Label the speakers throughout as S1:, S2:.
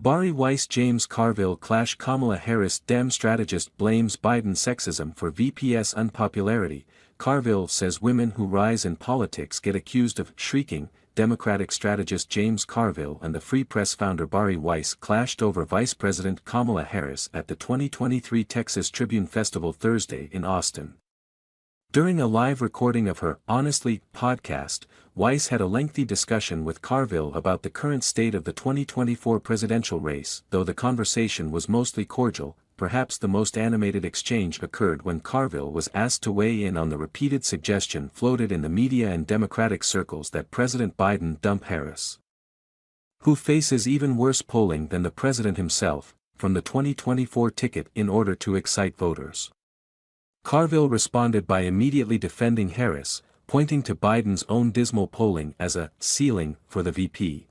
S1: Bari Weiss James Carville clash. Kamala Harris Dem strategist blames Biden sexism for VP's unpopularity. Carville says women who rise in politics get accused of shrieking. Democratic strategist James Carville and the Free Press founder Bari Weiss clashed over Vice President Kamala Harris at the 2023 Texas Tribune Festival Thursday in Austin. During a live recording of her Honestly podcast, Weiss had a lengthy discussion with Carville about the current state of the 2024 presidential race. Though the conversation was mostly cordial, perhaps the most animated exchange occurred when Carville was asked to weigh in on the repeated suggestion floated in the media and Democratic circles that President Biden dump Harris, who faces even worse polling than the president himself, from the 2024 ticket in order to excite voters. Carville responded by immediately defending Harris, pointing to Biden's own dismal polling as a ceiling for the VP.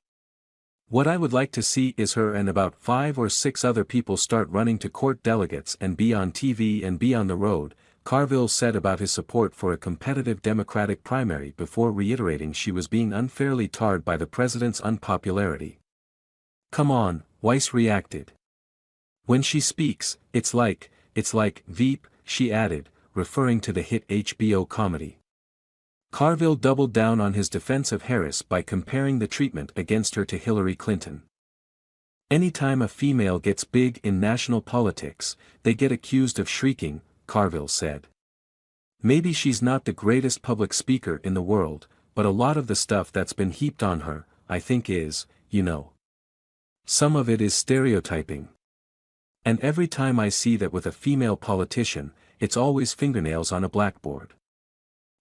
S1: "What I would like to see is her and about 5 or 6 other people start running to court delegates and be on TV and be on the road," Carville said about his support for a competitive Democratic primary before reiterating she was being unfairly tarred by the president's unpopularity. "Come on," Weiss reacted. "When she speaks, it's like Veep," she added, referring to the hit HBO comedy. Carville doubled down on his defense of Harris by comparing the treatment against her to Hillary Clinton. "Anytime a female gets big in national politics, they get accused of shrieking," Carville said. "Maybe she's not the greatest public speaker in the world, but a lot of the stuff that's been heaped on her, I think is, some of it is stereotyping. And every time I see that with a female politician, it's always fingernails on a blackboard."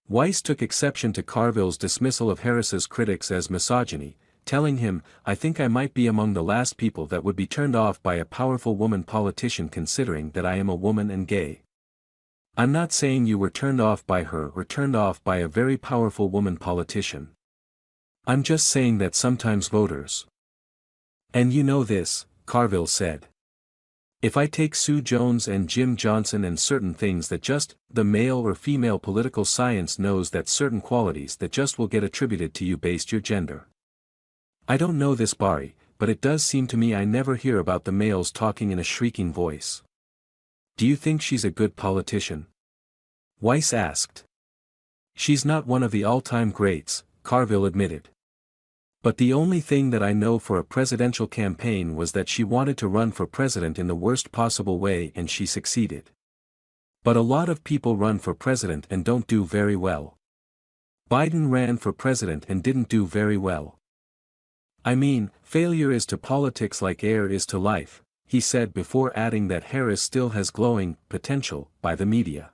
S1: Weiss took exception to Carville's dismissal of Harris's critics as misogyny, telling him, "I think I might be among the last people that would be turned off by a powerful woman politician considering that I am a woman and gay. I'm not saying you were turned off by her or turned off by a very powerful woman politician. I'm just saying that sometimes voters. And you know this," Carville said. "If I take Sue Jones and Jim Johnson and certain things that just, the male or female political science knows that certain qualities that just will get attributed to you based your gender. I don't know this Bari, but it does seem to me I never hear about the males talking in a shrieking voice. Do you think she's a good politician?" Weiss asked. "She's not one of the all-time greats," Carville admitted. "But the only thing that I know for a presidential campaign was that she wanted to run for president in the worst possible way and she succeeded. But a lot of people run for president and don't do very well. Biden ran for president and didn't do very well. I mean, failure is to politics like air is to life," he said before adding that Harris still has glowing potential by the media.